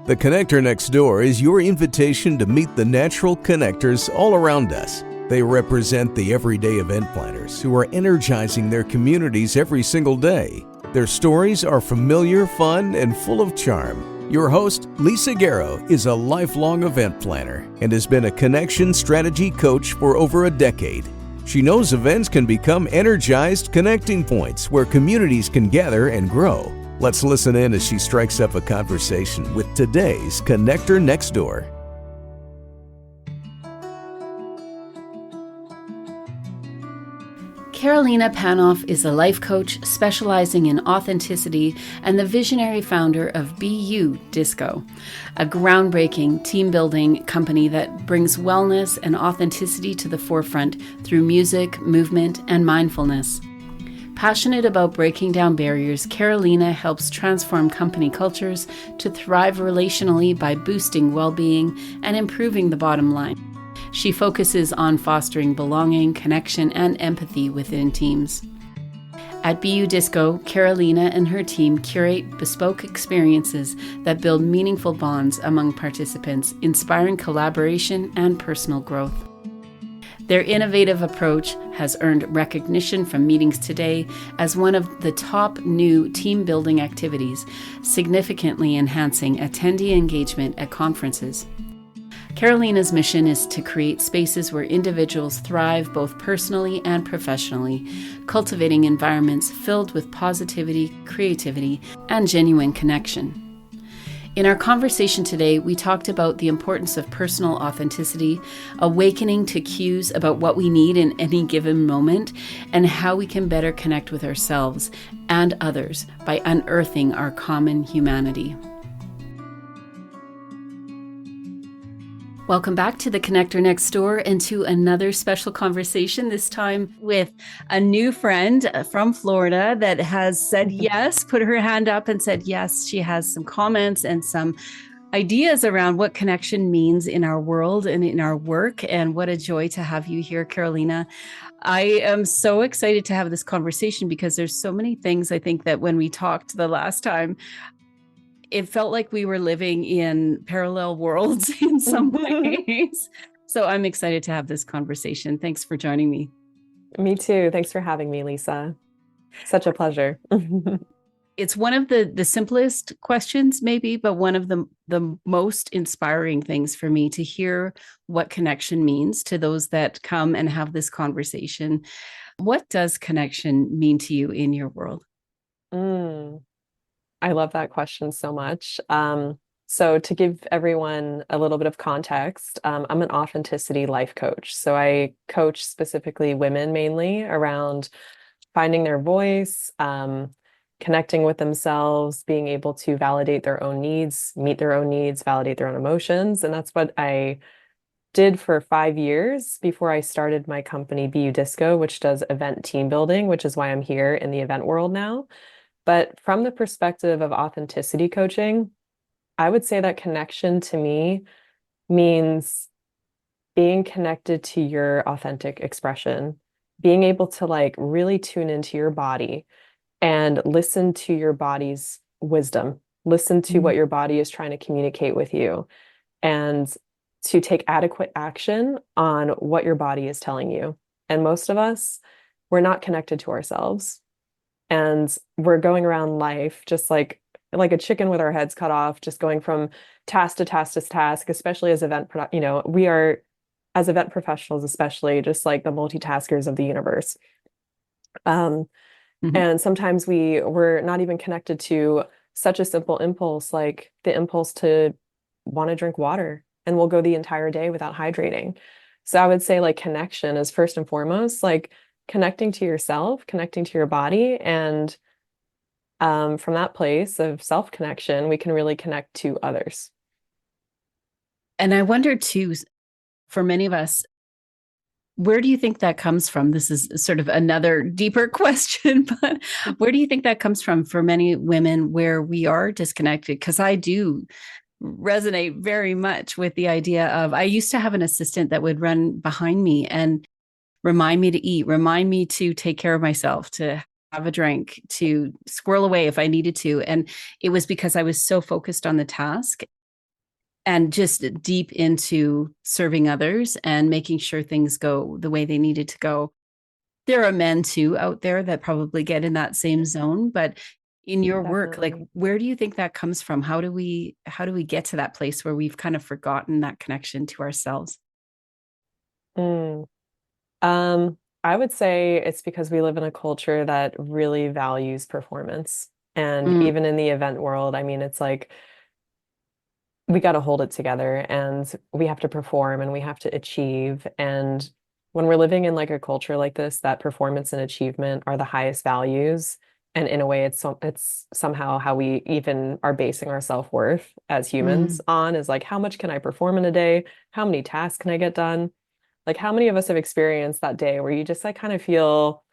The Connector Next Door is your invitation to meet the natural connectors all around us. They represent the everyday event planners who are energizing their communities every single day. Their stories are familiar, fun, and full of charm. Your host, Lisa Garrow, is a lifelong event planner and has been a connection strategy coach for over a decade. She knows events can become energized connecting points where communities can gather and grow. Let's listen in as she strikes up a conversation with today's Connector Next Door. Carolina Panoff is a life coach specializing in authenticity and the visionary founder of BU Disco, a groundbreaking team-building company that brings wellness and authenticity to the forefront through music, movement, and mindfulness. Passionate about breaking down barriers, Carolina helps transform company cultures to thrive relationally by boosting well-being and improving the bottom line. She focuses on fostering belonging, connection, and empathy within teams. At BU Disco, Carolina and her team curate bespoke experiences that build meaningful bonds among participants, inspiring collaboration and personal growth. Their innovative approach has earned recognition from Meetings Today as one of the top new team-building activities, significantly enhancing attendee engagement at conferences. Carolina's mission is to create spaces where individuals thrive both personally and professionally, cultivating environments filled with positivity, creativity, and genuine connection. In our conversation today, we talked about the importance of personal authenticity, awakening to cues about what we need in any given moment, and how we can better connect with ourselves and others by unearthing our common humanity. Welcome back to the Connector Next Door and to another special conversation, this time with a new friend from Florida that has said yes, put her hand up and said yes. She has some comments and some ideas around what connection means in our world and in our work. And what a joy to have you here, Carolina. I am so excited to have this conversation because there's so many things I think that when we talked the last time, it felt like we were living in parallel worlds in some ways. So I'm excited to have this conversation. Thanks for joining me. Me too. Thanks for having me, Lisa. Such a pleasure. It's one of the simplest questions, maybe, but one of the most inspiring things for me to hear what connection means to those that come and have this conversation. What does connection mean to you in your world? I love that question so much. So to give everyone a little bit of context, I'm an authenticity life coach. So I coach specifically women mainly around finding their voice, connecting with themselves, being able to validate their own needs, meet their own needs, validate their own emotions. And that's what I did for 5 years before I started my company, BU Disco, which does event team building, which is why I'm here in the event world now. But from the perspective of authenticity coaching, I would say that connection to me means being connected to your authentic expression, being able to really tune into your body and listen to your body's wisdom, listen to what your body is trying to communicate with you, and to take adequate action on what your body is telling you. And most of us, we're not connected to ourselves. And we're going around life just like a chicken with our heads cut off, just going from task to task to task, especially as we are, as event professionals, especially just like the multitaskers of the universe. And sometimes we're not even connected to such a simple impulse, like the impulse to want to drink water, and we'll go the entire day without hydrating. So I would say connection is first and foremost, connecting to yourself, connecting to your body. And from that place of self-connection, we can really connect to others. And I wonder too, for many of us, where do you think that comes from? This is sort of another deeper question, but where do you think that comes from for many women where we are disconnected? Because I do resonate very much with the idea of, I used to have an assistant that would run behind me and remind me to eat, remind me to take care of myself, to have a drink, to squirrel away if I needed to. And it was because I was so focused on the task and just deep into serving others and making sure things go the way they needed to go. There are men too out there that probably get in that same zone, but in your work, like, Definitely. where do you think that comes from? How do we get to that place where we've kind of forgotten that connection to ourselves? Mm. I would say it's because we live in a culture that really values performance. And Mm, even in the event world, I mean, it's like we got to hold it together and we have to perform and we have to achieve. And when we're living in like a culture like this, that performance and achievement are the highest values. And in a way, it's somehow how we even are basing our self-worth as humans mm. on is like, how much can I perform in a day? How many tasks can I get done? Like, how many of us have experienced that day where you just like kind of feel,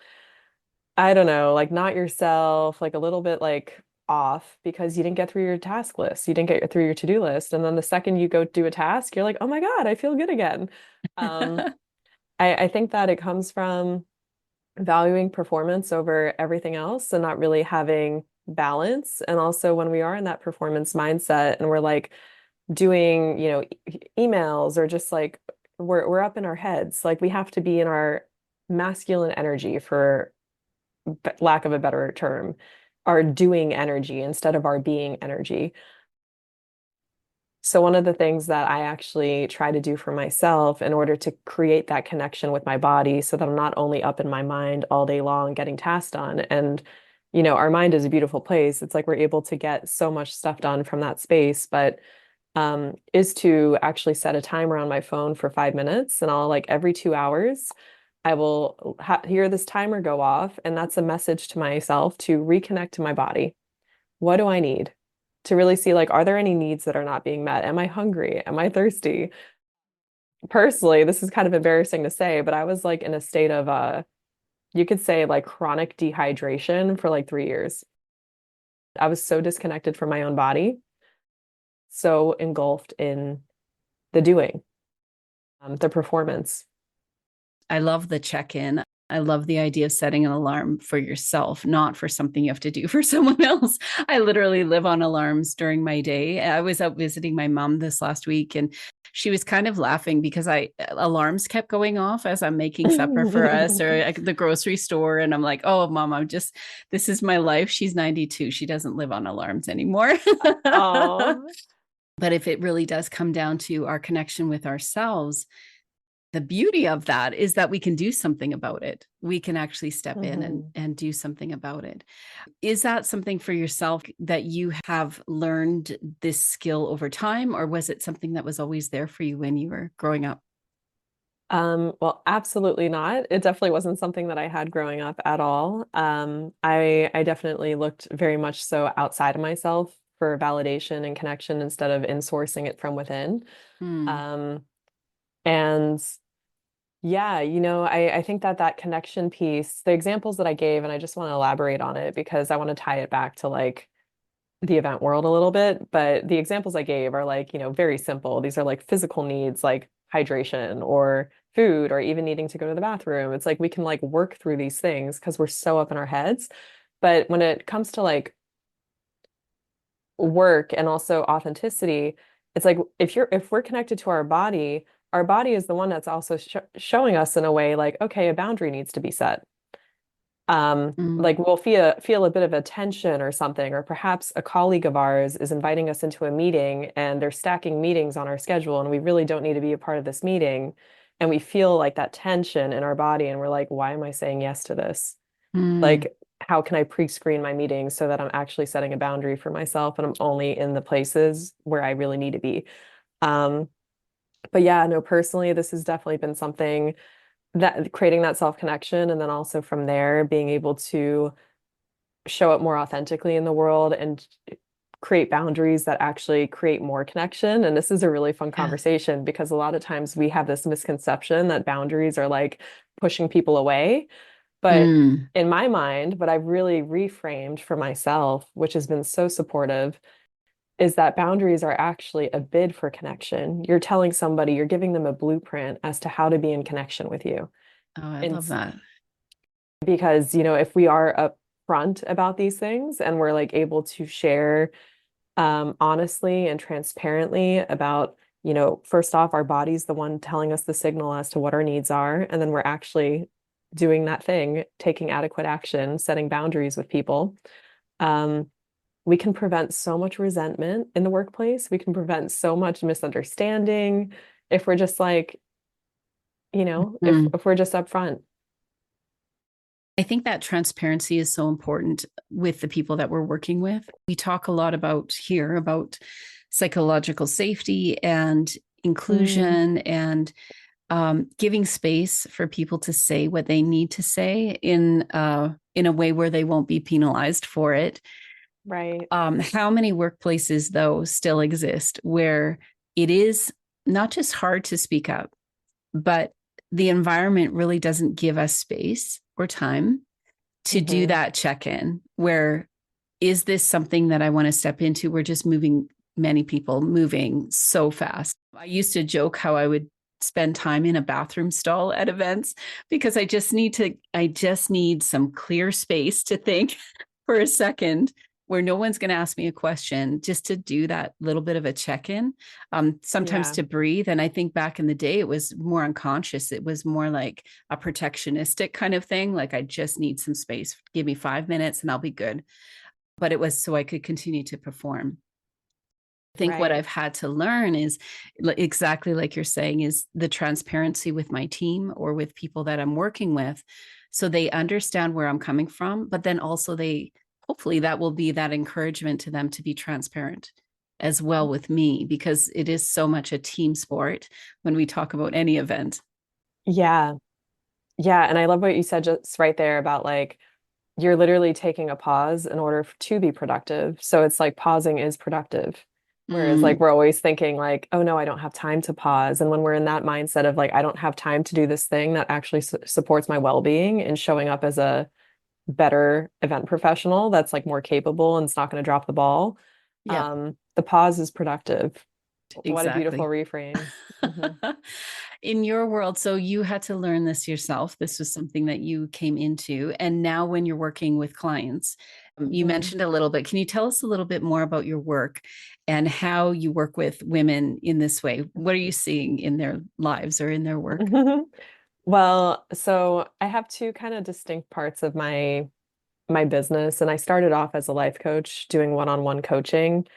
I don't know, like not yourself, like a little bit like off because you didn't get through your task list. You didn't get through your to-do list. And then the second you go do a task, you're like, oh my God, I feel good again. Um, I think that it comes from valuing performance over everything else and not really having balance. And also when we are in that performance mindset and we're like doing, emails or just like we're up in our heads, like we have to be in our masculine energy for lack of a better term, our doing energy instead of our being energy. So one of the things that I actually try to do for myself in order to create that connection with my body so that I'm not only up in my mind all day long getting tasks done. And, our mind is a beautiful place. It's like we're able to get so much stuff done from that space, but is to actually set a timer on my phone for 5 minutes and I'll like every 2 hours. I will hear this timer go off, and that's a message to myself to reconnect to my body. What do I need? To really see, like, are there any needs that are not being met? Am I hungry? Am I thirsty? Personally, this is kind of embarrassing to say, but I was like in a state of you could say like chronic dehydration for like 3 years. I was so disconnected from my own body, so engulfed in the doing, the performance. I love the check-in. I love the idea of setting an alarm for yourself, not for something you have to do for someone else. I literally live on alarms during my day. I was out visiting my mom this last week, and she was kind of laughing because I alarms kept going off as I'm making supper for us or at the grocery store. And I'm like, oh, mom, this is my life. She's 92. She doesn't live on alarms anymore. Oh. But if it really does come down to our connection with ourselves, the beauty of that is that we can do something about it. We can actually step in and, Mhm. and do something about it. Is that something for yourself that you have learned this skill over time, or was it something that was always there for you when you were growing up? Well, absolutely not. It definitely wasn't something that I had growing up at all. I definitely looked very much so outside of myself for validation and connection instead of insourcing it from within. Hmm. Um, and yeah, I think that connection piece, the examples that I gave, and I just want to elaborate on it because I want to tie it back to like the event world a little bit, but the examples I gave are like, very simple. These are like physical needs like hydration or food or even needing to go to the bathroom. It's like we can like work through these things because we're so up in our heads. But when it comes to like work and also authenticity, it's like if we're connected to our body is the one that's also showing us in a way like, okay, a boundary needs to be set. Mm, Like we'll feel a bit of a tension or something, or perhaps a colleague of ours is inviting us into a meeting and they're stacking meetings on our schedule, and we really don't need to be a part of this meeting. And we feel like that tension in our body, and we're like, why am I saying yes to this? mm. Like, how can I pre-screen my meetings so that I'm actually setting a boundary for myself and I'm only in the places where I really need to be? Um, but yeah, no, personally, this has definitely been something that creating that self-connection, and then also from there being able to show up more authentically in the world and create boundaries that actually create more connection. And this is a really fun Yeah. conversation because a lot of times we have this misconception that boundaries are like pushing people away. But Mm. in my mind, what I've really reframed for myself, which has been so supportive, is that boundaries are actually a bid for connection. You're telling somebody, you're giving them a blueprint as to how to be in connection with you. Oh, I And love that. because, if we are upfront about these things and we're like able to share honestly and transparently about, first off, our body's the one telling us the signal as to what our needs are. And then we're actually doing that thing, taking adequate action, setting boundaries with people. Um, we can prevent so much resentment in the workplace. We can prevent so much misunderstanding if we're just like, Mm. if we're just upfront. I think that transparency is so important with the people that we're working with. We talk a lot about psychological safety and Mm, inclusion and giving space for people to say what they need to say in a way where they won't be penalized for it. right. How many workplaces, though, still exist where it is not just hard to speak up, but the environment really doesn't give us space or time to do Hmm. that check in where is this something that I want to step into? We're just moving, many people moving so fast. I used to joke how I would spend time in a bathroom stall at events because I just need some clear space to think for a second where no one's going to ask me a question, just to do that little bit of a check-in, sometimes Yeah, to breathe. And I think back in the day, it was more unconscious. It was more like a protectionistic kind of thing. Like, I just need some space. Give me 5 minutes and I'll be good. But it was so I could continue to perform. I think what right. I've had to learn is exactly like you're saying, is the transparency with my team or with people that I'm working with. So they understand where I'm coming from, but then also hopefully that will be that encouragement to them to be transparent as well with me, because it is so much a team sport when we talk about any event. Yeah. Yeah. And I love what you said just right there about like, you're literally taking a pause in order to be productive. So it's like pausing is productive. Whereas like Mm, we're always thinking like, oh no, I don't have time to pause. And when we're in that mindset of like, I don't have time to do this thing that actually supports my well-being and showing up as a better event professional that's like more capable and it's not going to drop the ball. yeah, The pause is productive. What a beautiful exactly. reframe. Hmm. In your world, so you had to learn this yourself. This was something that you came into. And now, when you're working with clients, you Hmm. mentioned a little bit. Can you tell us a little bit more about your work and how you work with women in this way? What are you seeing in their lives or in their work? Well, so I have two kind of distinct parts of my business, and I started off as a life coach doing one-on-one coaching.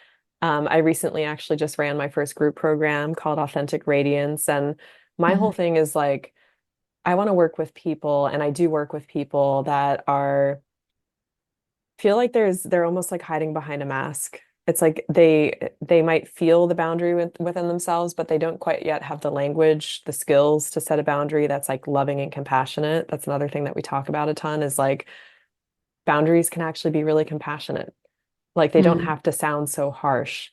I recently actually just ran my first group program called Authentic Radiance, and my whole Mhm. thing is like I want to work with people, and I do work with people that are feel like they're almost like hiding behind a mask. It's like they might feel the boundary within themselves, but they don't quite yet have the language, the skills to set a boundary that's like loving and compassionate. That's another thing that we talk about a ton is like boundaries can actually be really compassionate. Like they don't Mm, have to sound so harsh.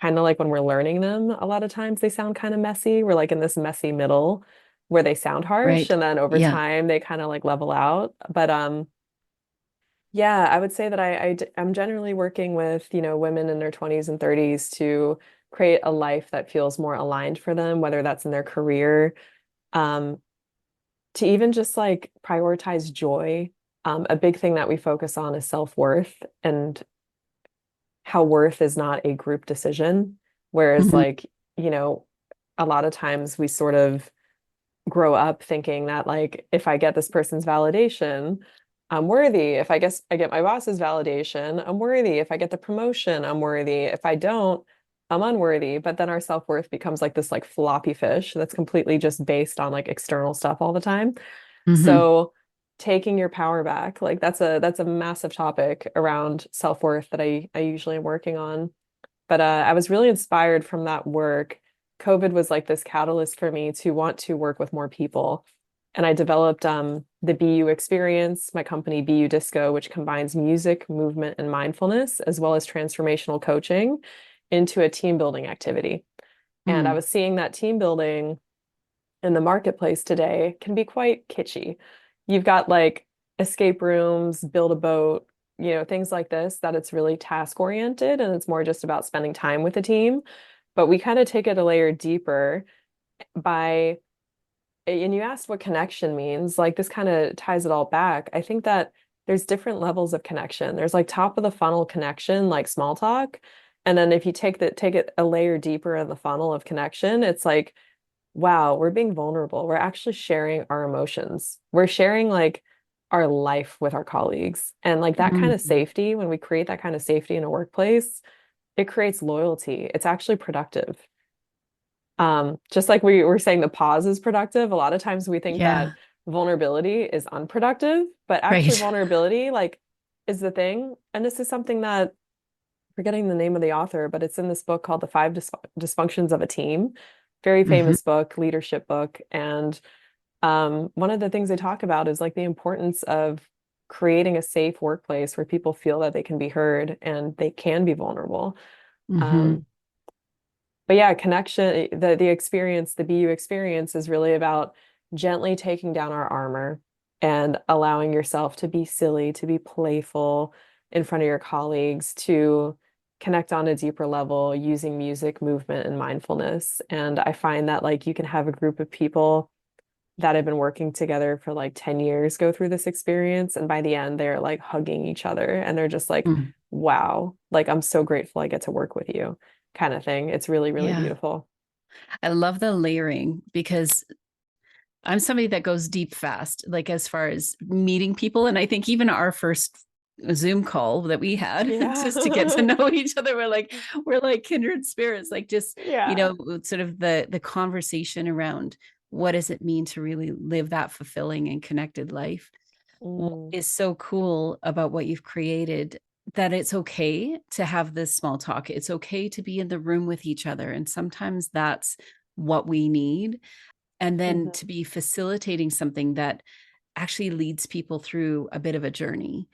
Kind of like when we're learning them, a lot of times they sound kind of messy. We're like in this messy middle where they sound harsh right. and then over Yeah. time they kind of like level out. But yeah, I would say that I'm generally working with, women in their 20s and 30s to create a life that feels more aligned for them, whether that's in their career, um, to even just like prioritize joy. A big thing that we focus on is self-worth and how worth is not a group decision. Whereas Mhm. like, you know, a lot of times we sort of grow up thinking that like if I get this person's validation, I'm worthy. If I guess I get my boss's validation, I'm worthy. If I get the promotion, I'm worthy. If I don't, I'm unworthy. But then our self-worth becomes like this like floppy fish that's completely just based on like external stuff all the time. Mhm. So taking your power back, like that's a massive topic around self-worth that I usually am working on. But I was really inspired from that work. COVID was like this catalyst for me to want to work with more people. And I developed the BU experience, my company BU Disco, which combines music, movement, and mindfulness, as well as transformational coaching into a team building activity. And I Mm, was seeing that team building in the marketplace today can be quite kitschy. You've got like escape rooms, build a boat, things like this, that it's really task oriented and it's more just about spending time with the team. But we kind of take it a layer deeper by, and you asked what connection means, like this kind of ties it all back. I think that there's different levels of connection. There's like top of the funnel connection, like small talk. And then if you take it a layer deeper in the funnel of connection, it's like, wow, we're being vulnerable. We're actually sharing our emotions. We're sharing like our life with our colleagues. And like that kind of Mm. safety, when we create that kind of safety in a workplace, it creates loyalty. It's actually productive. Just like we were saying, the pause is productive. A lot of times we think that Yeah, vulnerability is unproductive, but actually right. vulnerability like is the thing. And this is something that forgetting the name of the author, but it's in this book called The Five Dysfunctions of a Team. Very Hmm. famous book, leadership book. And one of the things they talk about is like the importance of creating a safe workplace where people feel that they can be heard and they can be vulnerable. Hmm. Um, but yeah, connection, the experience, the BU experience is really about gently taking down our armor and allowing yourself to be silly, to be playful in front of your colleagues, to connect on a deeper level using music, movement, and mindfulness. And I find that like you can have a group of people that have been working together for like 10 years go through this experience. And by the end, they're like hugging each other and they're just like, Mm. wow, like I'm so grateful I get to work with you, kind of thing. It's really, really Yeah. beautiful. I love the layering because I'm somebody that goes deep fast, like as far as meeting people. And I think even our first Zoom call that we had just to get to Yeah. know each other, we're like kindred spirits, like just, Yeah. sort of the conversation around what does it mean to really live that fulfilling and connected life. What Mm, is so cool about what you've created that it's okay to have this small talk. It's okay to be in the room with each other. And sometimes that's what we need, and then mhm. to be facilitating something that actually leads people through a bit of a journey.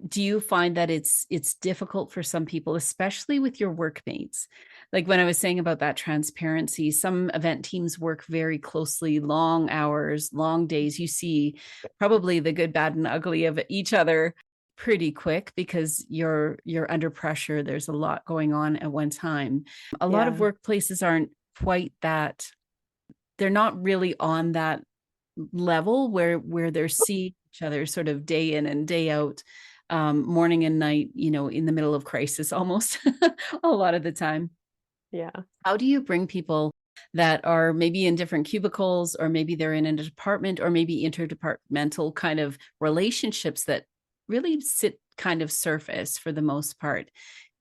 Do you find that it's difficult for some people, especially with your workmates? Like when I was saying about that transparency, some event teams work very closely, long hours, long days. You see probably the good, bad, and ugly of each other pretty quick because you're under pressure. There's a lot going on at one time. A lot of Yeah. workplaces aren't quite that, they're not really on that level where they're seeing each other sort of day in and day out, morning and night, in the middle of crisis almost a lot of the time. Yeah. How do you bring people that are maybe in different cubicles, or maybe they're in a department, or maybe interdepartmental kind of relationships that really sit kind of surface for the most part,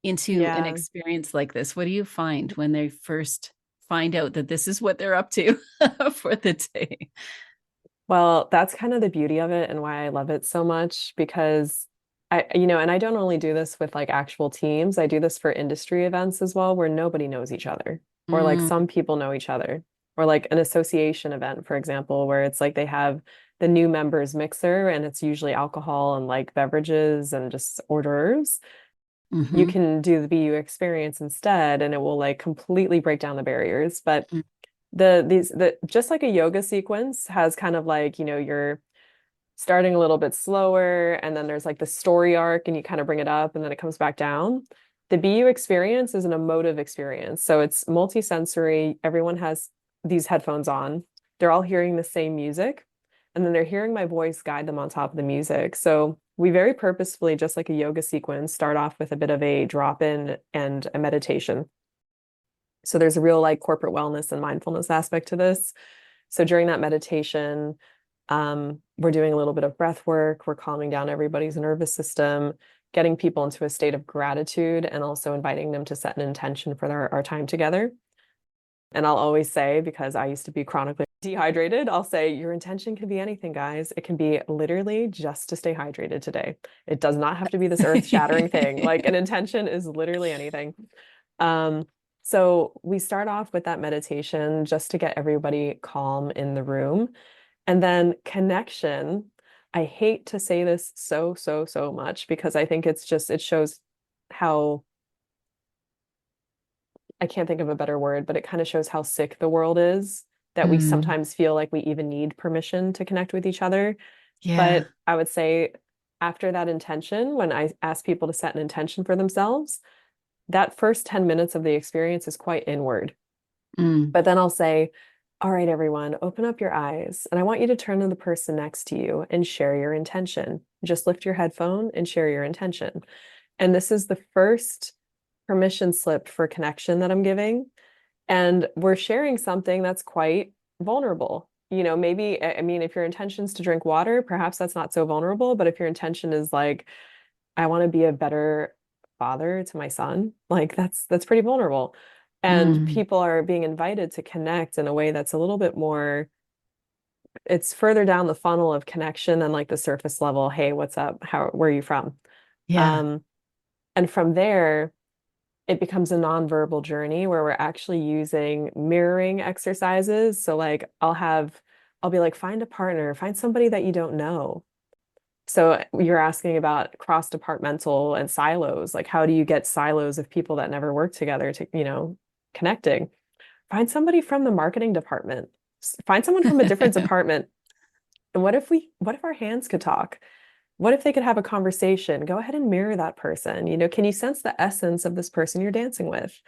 into an Yeah. experience like this? What do you find when they first find out that this is what they're up to for the day? Well, that's kind of the beauty of it and why I love it so much because and I don't only do this with like actual teams, I do this for industry events as well, where nobody knows each other, or like Mm, some people know each other, or like an association event, for example, where it's like they have the new members mixer and it's usually alcohol and like beverages and just hors d'oeuvres. You mhm, can do the BU experience instead, and it will like completely break down the barriers. But mm, the just like a yoga sequence has kind of like, you're starting a little bit slower and then there's like the story arc and you kind of bring it up and then it comes back down. The BU experience is an emotive experience. So it's multi-sensory. Everyone has these headphones on. They're all hearing the same music and then they're hearing my voice guide them on top of the music. So we very purposefully, just like a yoga sequence, start off with a bit of a drop in and a meditation. So there's a real like corporate wellness and mindfulness aspect to this. So during that meditation, we're doing a little bit of breath work. We're calming down everybody's nervous system, getting people into a state of gratitude, and also inviting them to set an intention for our time together. And I'll always say, because I used to be chronically dehydrated, I'll say, your intention can be anything, guys. It can be literally just to stay hydrated today. It does not have to be this earth-shattering thing. Like an intention is literally anything. Um, so we start off with that meditation just to get everybody calm in the room. And then connection. I hate to say this so, so, so much because I think it shows how, I can't think of a better word, but it kind of shows how sick the world is that we mm, sometimes feel like we even need permission to connect with each other. yeah. But I would say after that intention, when I ask people to set an intention for themselves, that first 10 minutes of the experience is quite inward. Mm, But then I'll say, all right, everyone, open up your eyes. And I want you to turn to the person next to you and share your intention. Just lift your headphone and share your intention. And this is the first permission slip for connection that I'm giving. And we're sharing something that's quite vulnerable. Maybe, I mean, if your intention is to drink water, perhaps that's not so vulnerable. But if your intention is like, I want to be a better father to my son, like that's pretty vulnerable. And Mm. people are being invited to connect in a way that's a little bit more, it's further down the funnel of connection than like the surface level, hey, what's up? Where are you from? Yeah. Um, and from there, it becomes a nonverbal journey where we're actually using mirroring exercises. So like I'll be like, find a partner, find somebody that you don't know. So you're asking about cross-departmental and silos. Like, how do you get silos of people that never work together to, connecting? Find somebody from the marketing department. Find someone from a different department. And what if our hands could talk? What if they could have a conversation? Go ahead and mirror that person. Can you sense the essence of this person you're dancing with?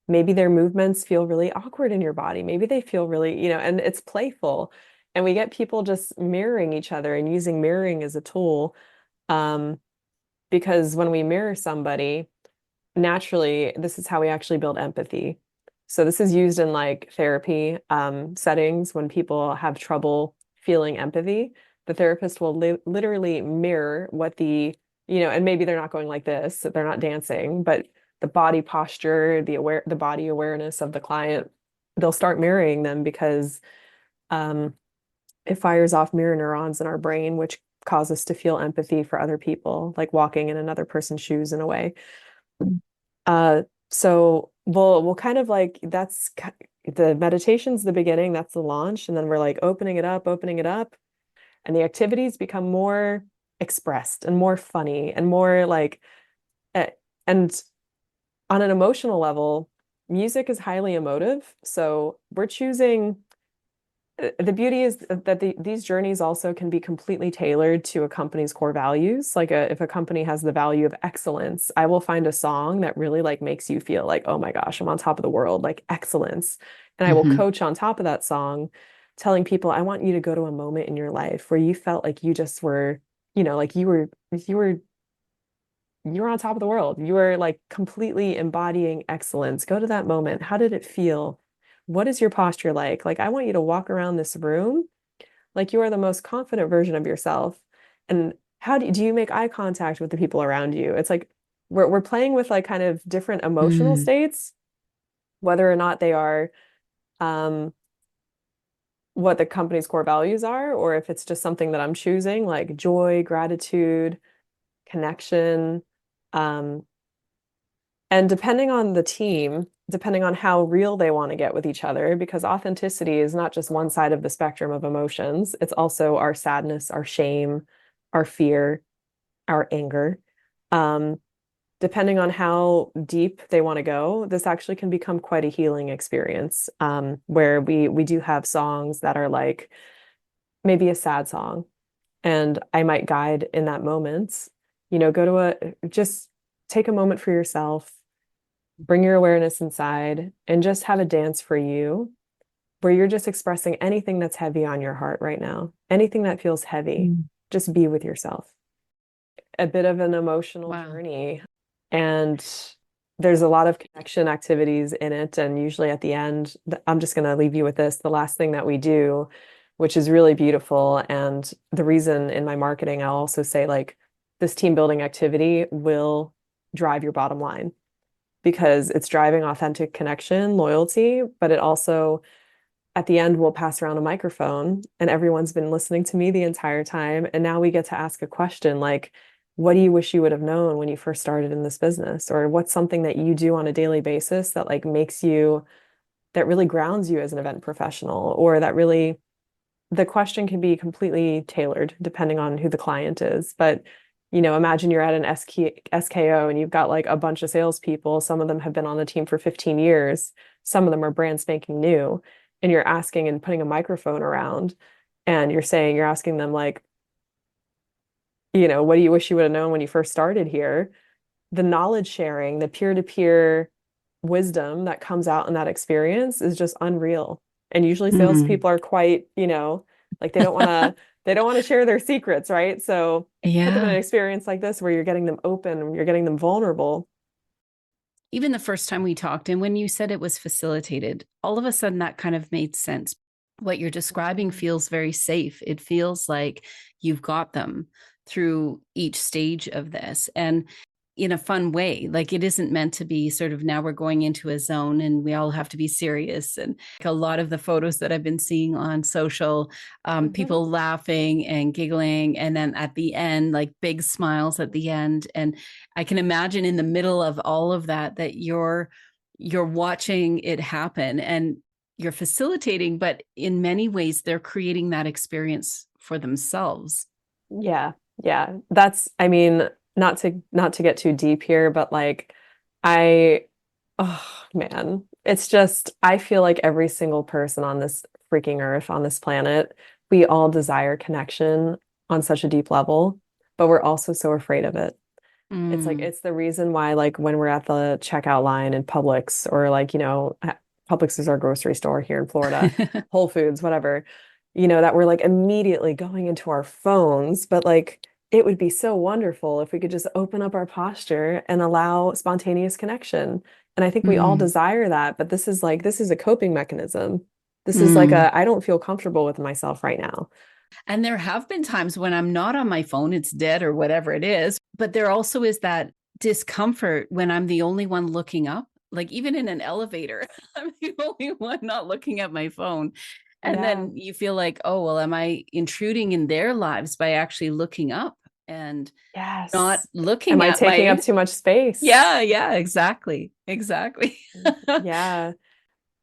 Maybe their movements feel really awkward in your body. Maybe they feel really, and it's playful. And we get people just mirroring each other and using mirroring as a tool. Um, because when we mirror somebody, naturally, this is how we actually build empathy. So this is used in like therapy settings when people have trouble feeling empathy. The therapist will literally mirror what and maybe they're not going like this, so they're not dancing, but the body posture, the body awareness of the client, they'll start mirroring them because um, it fires off mirror neurons in our brain, which cause us to feel empathy for other people, like walking in another person's shoes in a way. Uh, so we'll kind of like the meditation's the beginning, that's the launch, and then we're like opening it up, and the activities become more expressed and more funny and more like eh, and on an emotional level, music is highly emotive. So we're choosing the beauty is that these journeys also can be completely tailored to a company's core values. Like if a company has the value of excellence, I will find a song that really like makes you feel like, oh my gosh, I'm on top of the world, like excellence. And I will Hmm. coach on top of that song, telling people, I want you to go to a moment in your life where you felt like you just were, like you were on top of the world. You were like completely embodying excellence. Go to that moment. How did it feel? What is your posture like? Like, I want you to walk around this room like you are the most confident version of yourself. And how do you make eye contact with the people around you? It's like we're playing with like kind of different emotional Mm. states, whether or not they are um what the company's core values are, or if it's just something that I'm choosing, like joy, gratitude, connection. Um, And depending on the team, depending on how real they want to get with each other, because authenticity is not just one side of the spectrum of emotions, it's also our sadness, our shame, our fear, our anger. Um, Depending on how deep they want to go, this actually can become quite a healing experience, where we do have songs that are like maybe a sad song, and I might guide in that moment, go to just take a moment for yourself, bring your awareness inside and just have a dance for you where you're just expressing anything that's heavy on your heart right now, anything that feels heavy. Mm. Just be with yourself. A bit of an emotional Wow. journey. And there's a lot of connection activities in it. And usually at the end, I'm just going to leave you with this. The last thing that we do, which is really beautiful. And the reason in my marketing, I'll also say like this team building activity will drive your bottom line because it's driving authentic connection, loyalty, but it also at the end we'll pass around a microphone and everyone's been listening to me the entire time. And now we get to ask a question like, what do you wish you would have known when you first started in this business? Or what's something that you do on a daily basis that like that really grounds you as an event professional? Or that really, the question can be completely tailored depending on who the client is. But imagine you're at an SKO and you've got like a bunch of salespeople. Some of them have been on the team for 15 years. Some of them are brand spanking new. And you're asking and putting a microphone around and you're asking them like, what do you wish you would have known when you first started here? The knowledge sharing, the peer-to-peer wisdom that comes out in that experience is just unreal. And usually Mm. salespeople are quite, like they don't want to share their secrets, right? So put them in an Yeah. experience like this where you're getting them open, you're getting them vulnerable. even the first time we talked, and when you said it was facilitated, all of a sudden that kind of made sense. What you're describing feels very safe. It feels like you've got them through each stage of this. And in a fun way. Like it isn't meant to be sort of now we're going into a zone and we all have to be serious. And like a lot of the photos that I've been seeing on social, people laughing and giggling. And then at the end, like big smiles at the end. And I can imagine in the middle of all of that, that you're watching it happen and you're facilitating, but in many ways they're creating that experience for themselves. Yeah. Yeah. That's, I mean, not to get too deep here, but like I oh man, it's just I feel like every single person on this freaking earth, on this planet, we all desire connection on such a deep level, but we're also so afraid of it. It's like Mm. it's the reason why like when we're at the checkout line in Publix or like, Publix is our grocery store here in Florida, Whole Foods, whatever, that we're like immediately going into our phones, but like it would be so wonderful if we could just open up our posture and allow spontaneous connection. And I think we all Mm. desire that, but this is a coping mechanism. This is like Mm. I don't feel comfortable with myself right now. And there have been times when I'm not on my phone, it's dead or whatever it is. But there also is that discomfort when I'm the only one looking up, like even in an elevator, I'm the only one not looking at my phone. And Yeah. then you feel like, oh, well, am I intruding in their lives by actually looking up and not Yes. Am looking I at taking my, up too much space? yeah, yeah, exactly. Exactly. Yeah.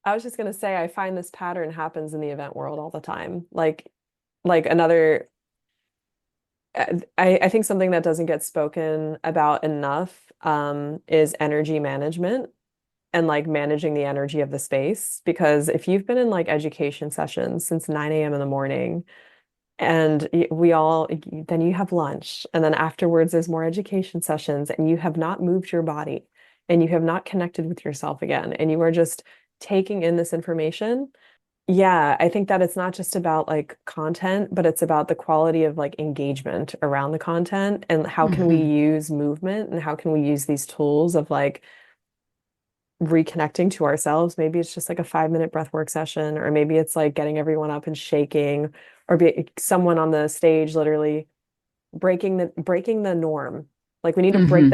I was just gonna say I find this pattern happens in the event world all the time. Like another I think something that doesn't get spoken about enough is energy management and like managing the energy of the space. Because if you've been in like education sessions since 9 a.m. in the morning and we all then you have lunch and then afterwards there's more education sessions and you have not moved your body and you have not connected with yourself again and you are just taking in this information. Yeah, I think that it's not just about like content, but it's about the quality of like engagement around the content and how can we Mhm. use movement and how can we use these tools of like reconnecting to ourselves. Maybe it's just like a 5 minute breath work session, or maybe it's like getting everyone up and shaking, or be someone on the stage literally breaking the norm. Like we need to break Mhm.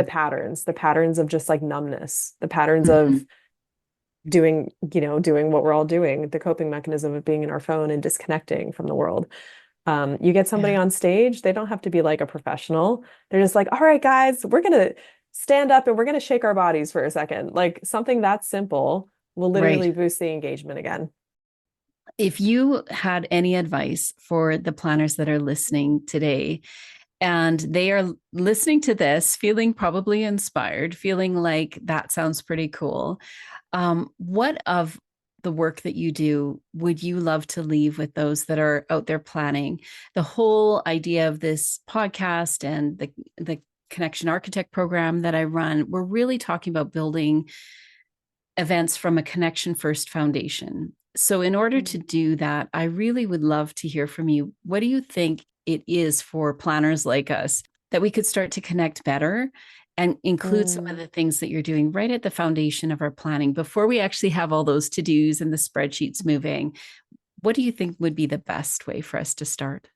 the patterns of just like numbness, the patterns of Mhm. doing what we're all doing, the coping mechanism of being in our phone and disconnecting from the world. You get somebody Yeah. on stage, they don't have to be like a professional. They're just like, all right, guys, we're gonna stand up and we're gonna shake our bodies for a second. Like something that simple will Right. literally boost the engagement again. If you had any advice for the planners that are listening today, and they are listening to this, feeling probably inspired, feeling like that sounds pretty cool, what of the work that you do would you love to leave with those that are out there planning? The whole idea of this podcast and the Connection Architect program that I run, we're really talking about building events from a connection first foundation. So, in order to Mm. do that, I really would love to hear from you. What do you think it is for planners like us that we could start to connect better and include some of Mm. the things that you're doing right at the foundation of our planning before we actually have all those to dos and the spreadsheets moving? What do you think would be the best way for us to start?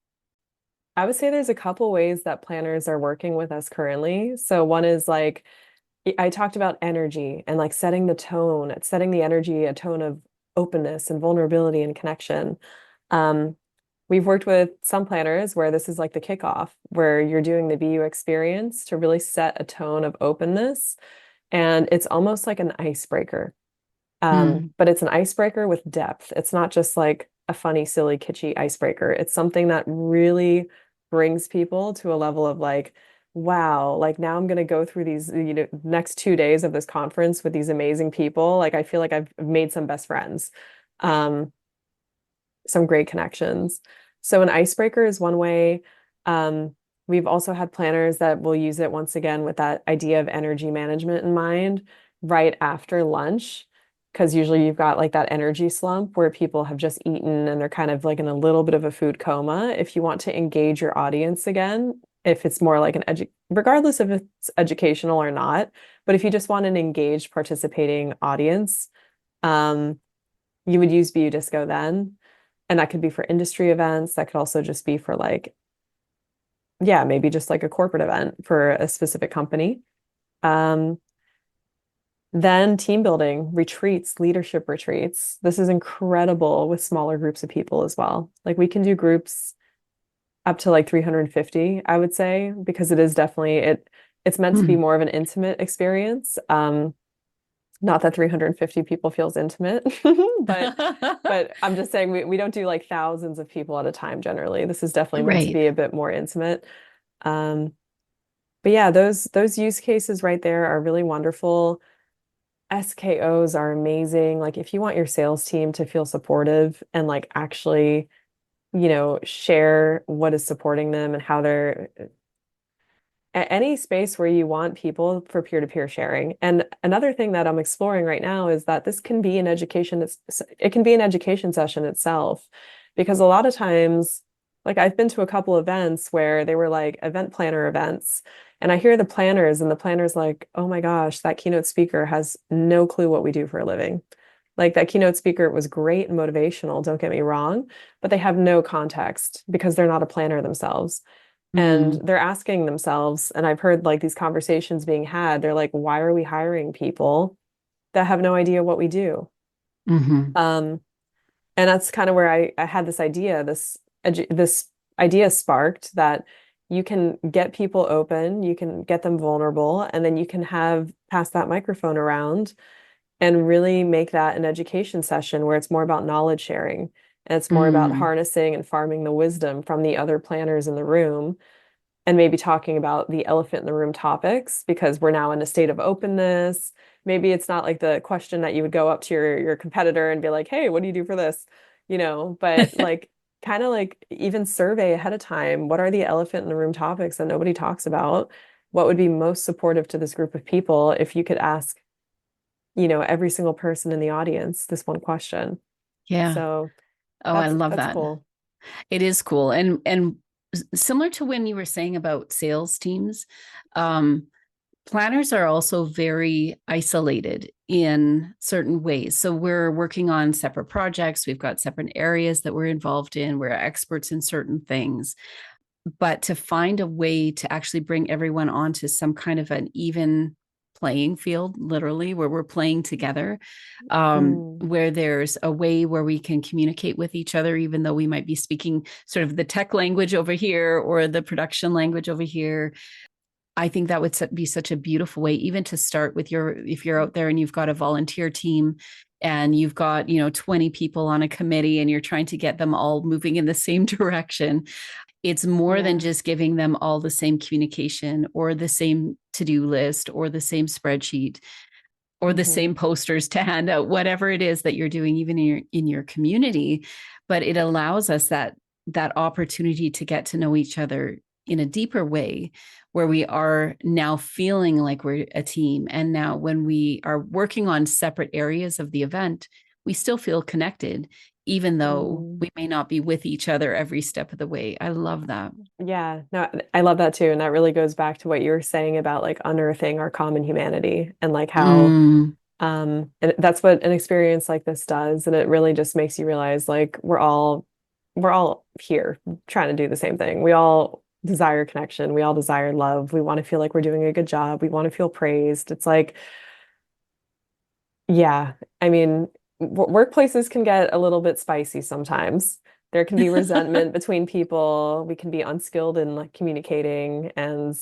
I would say there's a couple ways that planners are working with us currently. So one is like I talked about energy and like setting the tone, setting the energy, a tone of openness and vulnerability and connection. Um, we've worked with some planners where this is like the kickoff, where you're doing the BU experience to really set a tone of openness. And it's almost like an icebreaker. Mm. But it's an icebreaker with depth. It's not just like a funny, silly, kitschy icebreaker. It's something that really brings people to a level of like, wow, like now I'm going to go through these, next 2 days of this conference with these amazing people. Like I feel like I've made some best friends, um, some great connections. So an icebreaker is one way. We've also had planners that will use it once again with that idea of energy management in mind right after lunch. Because usually you've got like that energy slump where people have just eaten and they're kind of like in a little bit of a food coma. If you want to engage your audience again, if it's more like regardless if it's educational or not, but if you just want an engaged participating audience, um, you would use BU Disco then. And that could be for industry events. That could also just be for like, yeah, maybe just like a corporate event for a specific company. Um, then team building, retreats, leadership retreats. This is incredible with smaller groups of people as well. Like we can do groups up to like 350, I would say, because it is definitely it's meant to be Mm. more of an intimate experience. Not that 350 people feels intimate, but I'm just saying we don't do like thousands of people at a time generally. This is definitely meant to Right. be a bit more intimate. Um, but yeah, those use cases right there are really wonderful. SKOs are amazing. Like if you want your sales team to feel supportive and like actually, share what is supporting them and how they're any space where you want people for peer-to-peer sharing. And another thing that I'm exploring right now is that this can be an education, it can be an education session itself. Because a lot of times, like I've been to a couple events where they were like event planner events, and I hear the planners, and the planners like, oh my gosh, that keynote speaker has no clue what we do for a living. Like that keynote speaker was great and motivational, don't get me wrong, but they have no context because they're not a planner themselves. And Mm. they're asking themselves, and I've heard like these conversations being had, they're like, why are we hiring people that have no idea what we do? Hmm. Um, and that's kind of where I had this idea sparked that you can get people open, you can get them vulnerable, and then you can have pass that microphone around and really make that an education session where it's more about knowledge sharing and it's more about Mm. harnessing and farming the wisdom from the other planners in the room and maybe talking about the elephant in the room topics because we're now in a state of openness. Maybe it's not like the question that you would go up to your competitor and be like, "Hey, what do you do for this?" But like kind of like even survey ahead of time, what are the elephant in the room topics that nobody talks about? What would be most supportive to this group of people if you could ask, every single person in the audience this one question. Yeah. So Oh, I that's love that's that. cool. It is cool. And similar to when you were saying about sales teams, um, planners are also very isolated in certain ways. So we're working on separate projects. We've got separate areas that we're involved in. We're experts in certain things. But to find a way to actually bring everyone onto some kind of an even playing field, literally, where we're playing together, Mm, where there's a way where we can communicate with each other, even though we might be speaking sort of the tech language over here or the production language over here. I think that would be such a beautiful way, even to start with if you're out there and you've got a volunteer team and you've got, 20 people on a committee and you're trying to get them all moving in the same direction. It's more than yeah. just giving them all the same communication or the same to-do list or the same spreadsheet or the Hmm. same posters to hand out, whatever it is that you're doing, even in your community. But it allows us that opportunity to get to know each other in a deeper way, where we are now feeling like we're a team. And now when we are working on separate areas of the event, we still feel connected, even though Mm. we may not be with each other every step of the way. I love that. Yeah, no, I love that too. And that really goes back to what you were saying about like unearthing our common humanity and like how Mm. and that's what an experience like this does. And it really just makes you realize like we're all here trying to do the same thing. We all desire connection. We all desire love. We want to feel like we're doing a good job. We want to feel praised. It's like, yeah, I mean, workplaces can get a little bit spicy sometimes. There can be resentment between people. We can be unskilled in like communicating, and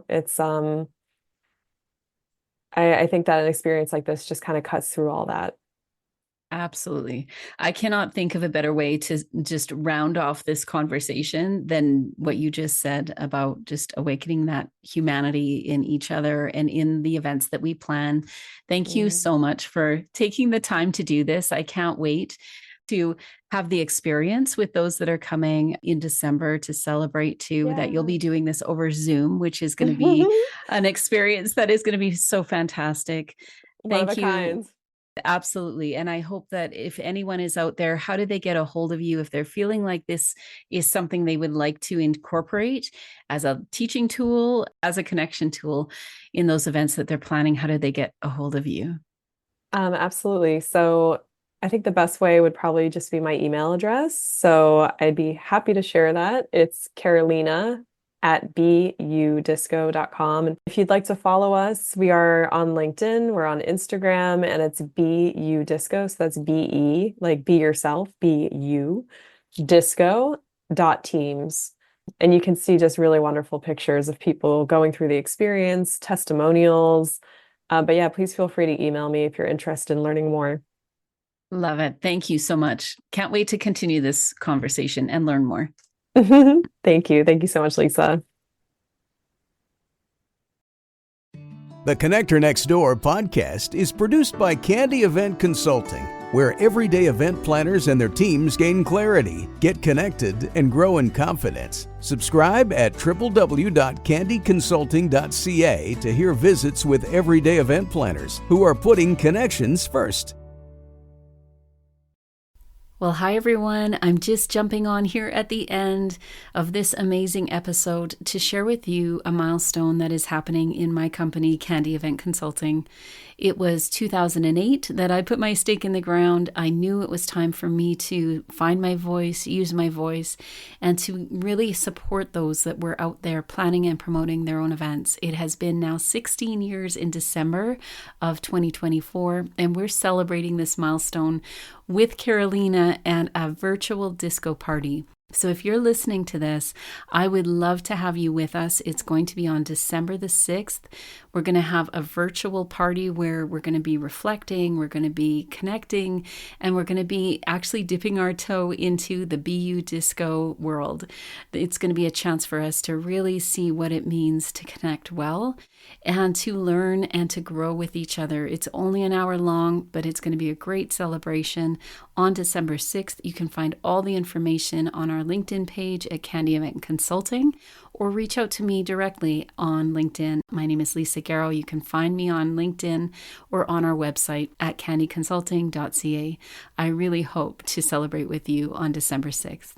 it's I think that an experience like this just kind of cuts through all that. Absolutely. I cannot think of a better way to just round off this conversation than what you just said about just awakening that humanity in each other and in the events that we plan. Thank you Mm. so much for taking the time to do this. I can't wait to have the experience with those that are coming in December to celebrate too, that you'll Yeah. be doing this over Zoom, which is going to be an experience that is going to be so fantastic. One of a Thank you. kind. Absolutely. And I hope that if anyone is out there, how do they get a hold of you if they're feeling like this is something they would like to incorporate as a teaching tool, as a connection tool in those events that they're planning? How do they get a hold of you? Absolutely. So I think the best way would probably just be my email address. So I'd be happy to share that. It's Carolina@budisco.com. And if you'd like to follow us, we are on LinkedIn, we're on Instagram, and it's BU Disco. So that's BE, like be yourself, BU, disco.teams. And you can see just really wonderful pictures of people going through the experience, testimonials. But yeah, please feel free to email me if you're interested in learning more. Love it. Thank you so much. Can't wait to continue this conversation and learn more. Thank you. Thank you so much, Lisa. The Connector Next Door podcast is produced by Candy Event Consulting, where everyday event planners and their teams gain clarity, get connected, and grow in confidence. Subscribe at www.candyconsulting.ca to hear visits with everyday event planners who are putting connections first. Well, hi everyone. I'm just jumping on here at the end of this amazing episode to share with you a milestone that is happening in my company, Candy Event Consulting. It was 2008 that I put my stake in the ground. I knew it was time for me to find my voice, use my voice, and to really support those that were out there planning and promoting their own events. It has been now 16 years in December of 2024, and we're celebrating this milestone with Carolina and a virtual disco party. So if you're listening to this, I would love to have you with us. It's going to be on December the 6th. We're going to have a virtual party where we're going to be reflecting, we're going to be connecting, and we're going to be actually dipping our toe into the BU disco world. It's going to be a chance for us to really see what it means to connect well and to learn and to grow with each other. It's only an hour long, but it's going to be a great celebration on December 6th. You can find all the information on our LinkedIn page at Candy Event Consulting, or reach out to me directly on LinkedIn. My name is Lisa Garrow. You can find me on LinkedIn or on our website at candyconsulting.ca. I really hope to celebrate with you on December 6th.